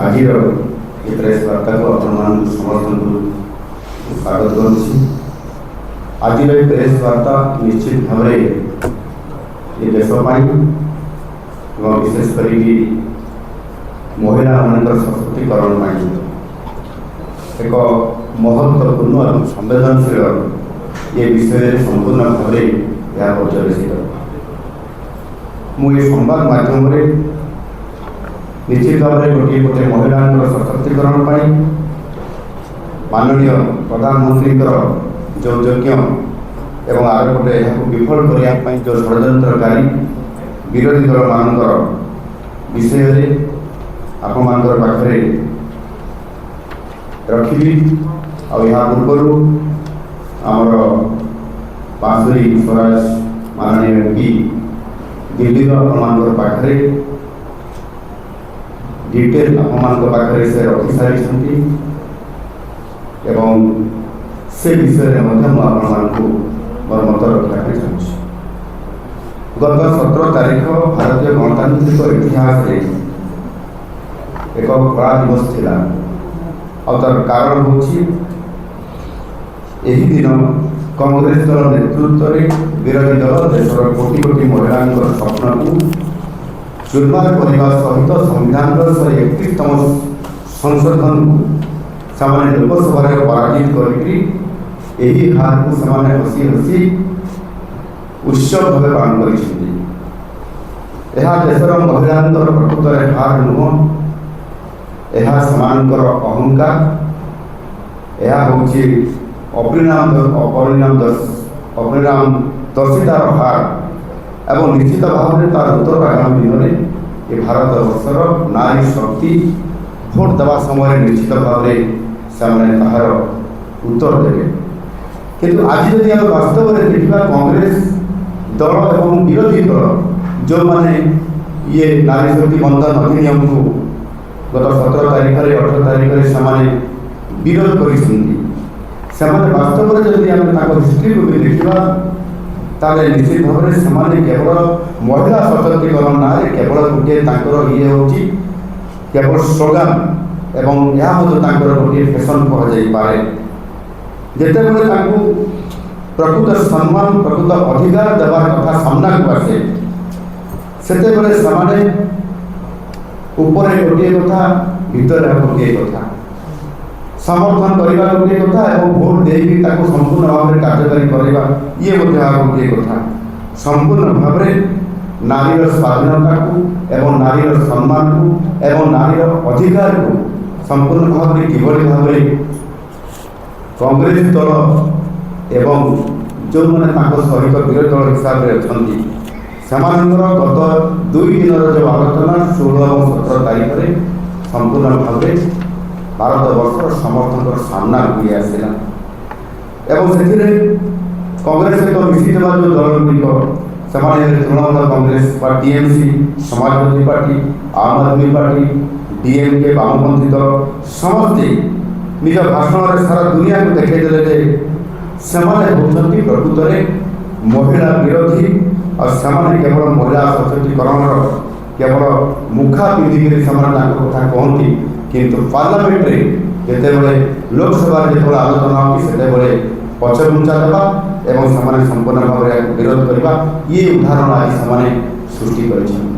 ଆଜିର ଏ ପ୍ରେସ୍ ବାର୍ତ୍ତାକୁ ଆପଣମାନଙ୍କୁ ସମସ୍ତଙ୍କୁ ସ୍ୱାଗତ କରୁଛି। ଆଜିର ଏ ପ୍ରେସ୍ ବାର୍ତ୍ତା ନିଶ୍ଚିତ ଭାବରେ ଏ ଦେଶ ପାଇଁ ଏବଂ ବିଶେଷ କରିକି ମହିଳାମାନଙ୍କର ସଶକ୍ତିକରଣ ପାଇଁ ଏକ ମହତ୍ତ୍ୱପୂର୍ଣ୍ଣ ଏବଂ ସମ୍ବେଦନଶୀଳ ଏ ବିଷୟରେ ସମ୍ପୂର୍ଣ୍ଣ ଭାବରେ ଏହା ପର୍ଯ୍ୟବେସିତ। ମୁଁ ଏ ସମ୍ବାଦ ମାଧ୍ୟମରେ ନିଶ୍ଚିତ ଭାବରେ ଗୋଟିଏ ଗୋଟିଏ ମହିଳାଙ୍କର ସଶକ୍ତିକରଣ ପାଇଁ ମାନନୀୟ ପ୍ରଧାନମନ୍ତ୍ରୀଙ୍କର ଯେଉଁ ଯଜ୍ଞ ଏବଂ ଆର ଗୋଟେ ଏହାକୁ ବିଫଳ କରିବା ପାଇଁ ଯେଉଁ ଷଡ଼ଯନ୍ତ୍ରକାରୀ ବିରୋଧୀ ଦଳମାନଙ୍କର ବିଷୟରେ ଆପଣମାନଙ୍କର ପାଖରେ ରଖିବି। ଆଉ ଏହା ପୂର୍ବରୁ ଆମର ପାଶୁରୀ ସ୍ୱରାଜ ମାନନୀୟ MP ଦିଲ୍ଲୀର ଆପଣମାନଙ୍କର ପାଖରେ ଡିଟେଲ ଆପଣମାନଙ୍କ ପାଖରେ ସେ ରଖିସାରିଛନ୍ତି ଏବଂ ସେ ବିଷୟରେ ମଧ୍ୟ ମୁଁ ଆପଣମାନଙ୍କୁ ମୋର ମତ ରଖିବା ପାଇଁ ଚାହୁଁଛି। ଗତ 17 ତାରିଖ ଭାରତୀୟ ଗଣତାନ୍ତ୍ରିକ ଇତିହାସରେ ଏକ କଳା ଦିବସ ଥିଲା। ଆଉ ତାର କାରଣ ହେଉଛି ଏହି ଦିନ କଂଗ୍ରେସ ଦଳ ନେତୃତ୍ୱରେ ବିରୋଧୀ ଦଳ ଦେଶର କୋଟି କୋଟି ମହିଳାଙ୍କର ସ୍ୱପ୍ନକୁ ଚୁରମାର କରିବା ସହିତ ସମ୍ବିଧାନର 131ତମ ସଂଶୋଧନକୁ ସେମାନେ ଲୋକସଭାରେ ପରାଜିତ କରିକି ଏହି ହାରକୁ ସେମାନେ ହସି ହସି ଉତ୍ସବ ଭାବେ ପାଳନ କରିଛନ୍ତି। ଏହା ଦେଶର ମହିଳାଙ୍କର ପ୍ରକୃତରେ ହାର ନୁହଁ, ଏହା ସେମାନଙ୍କର ଅହଙ୍କାର, ଏହା ହେଉଛି ଅପରିଣାମ ଦର୍ଶିତାର ହାର ଏବଂ ନିଶ୍ଚିତ ଭାବରେ ତାର ଉତ୍ତର ଆଗାମୀ ଦିନରେ ଏ ଭାରତ ବର୍ଷର ନାରୀ ଶକ୍ତି ଭୋଟ ଦେବା ସମୟରେ ନିଶ୍ଚିତ ଭାବରେ ସେମାନେ ତାହାର ଉତ୍ତର ଦେବେ। କିନ୍ତୁ ଆଜି ଯଦି ଆମେ ବାସ୍ତବରେ ଦେଖିବା କଂଗ୍ରେସ ଦଳ ଏବଂ ବିରୋଧୀ ଦଳ ଯେଉଁମାନେ ଇଏ ନାରୀ ଶକ୍ତି ବନ୍ଧନ ଅଧିନିୟମକୁ ଗତ 17 ତାରିଖରେ 18 ତାରିଖରେ ସେମାନେ ବିରୋଧ କରିଛନ୍ତି, ସେମାନେ ବାସ୍ତବରେ ଯଦି ଆମେ ତାଙ୍କ ହିଷ୍ଟ୍ରିକୁ ବି ଦେଖିବା ତାହେଲେ ନିଶ୍ଚିତ ଭାବରେ ସେମାନେ କେବଳ ମହିଳା ସଶକ୍ତିକରଣ ନାଁରେ କେବଳ ଗୋଟିଏ ତାଙ୍କର ଇଏ ହେଉଛି କେବଳ ସ୍ଲୋଗାନ ଏବଂ ଏହା ମଧ୍ୟ ତାଙ୍କର ଗୋଟିଏ ଫ୍ୟାସନ୍ କୁହାଯାଇପାରେ। ଯେତେବେଳେ ତାଙ୍କୁ ପ୍ରକୃତ ସମ୍ମାନ ପ୍ରକୃତ ଅଧିକାର ଦେବାର କଥା ସାମ୍ନାକୁ ଆସେ ସେତେବେଳେ ସେମାନେ ଉପରେ ଗୋଟିଏ କଥା ଭିତରେ ଗୋଟିଏ କଥା, ସମର୍ଥନ କରିବା ଗୋଟିଏ କଥା ଏବଂ ଭୋଟ ଦେଇକି ତାକୁ ସମ୍ପୂର୍ଣ୍ଣ ଭାବରେ କାର୍ଯ୍ୟକାରୀ କରିବା ଇଏ ମଧ୍ୟ ଆଉ ଗୋଟିଏ କଥା। ସମ୍ପୂର୍ଣ୍ଣ ଭାବରେ ନାରୀର ସ୍ୱାଧୀନତାକୁ ଏବଂ ନାରୀର ସମ୍ମାନକୁ ଏବଂ ନାରୀର ଅଧିକାରକୁ ସମ୍ପୂର୍ଣ୍ଣ ଭାବରେ କିଭଳି ଭାବରେ କଂଗ୍ରେସ ଦଳ ଏବଂ ଯେଉଁମାନେ ତାଙ୍କ ସହିତ ବିରୋଧୀ ଦଳ ହିସାବରେ ଅଛନ୍ତି ସେମାନଙ୍କର ଗତ 2 ଦିନର ଯେଉଁ ଆଲୋଚନା 16 ଏବଂ 17 ତାରିଖରେ ସମ୍ପୂର୍ଣ୍ଣ ଭାବରେ ଭାରତବର୍ଷର ସମସ୍ତଙ୍କର ସାମ୍ନାକୁ ନେଇ ଆସିଲା ଏବଂ ସେଥିରେ କଂଗ୍ରେସ ସହିତ ମିଶିଥିବା ଯେଉଁ ଦଳଗୁଡ଼ିକ ସେମାନେ ତୃଣମୂଳ କଂଗ୍ରେସ ବା TMC, Samajwadi party, Aam Aadmi party, DMK, ବାମପନ୍ଥୀ ଦଳ ସମସ୍ତେ ନିଜ ଭାଷଣରେ ସାରା ଦୁନିଆକୁ ଦେଖାଇଦେଲେ ଯେ ସେମାନେ ହେଉଛନ୍ତି ପ୍ରକୃତରେ ମହିଳା ବିରୋଧୀ ଆଉ ସେମାନେ କେବଳ ମହିଳା ସଶକ୍ତିକରଣର କେବଳ ମୁଖା ପିନ୍ଧିକରି ସେମାନେ ତାଙ୍କ କଥା କହନ୍ତି, କିନ୍ତୁ ପାର୍ଲାମେଣ୍ଟରେ ଯେତେବେଳେ ଲୋକସଭାରେ ଯେତେବେଳେ ଆଲୋଚନା ହେଉଛି ସେତେବେଳେ ପଛଘୁଞ୍ଚା ଦେବା ଏବଂ ସେମାନେ ସମ୍ପୂର୍ଣ୍ଣ ଭାବରେ ବିରୋଧ କରିବା ଇଏ ଉଦାହରଣ ଆଜି ସେମାନେ ସୃଷ୍ଟି କରିଛନ୍ତି।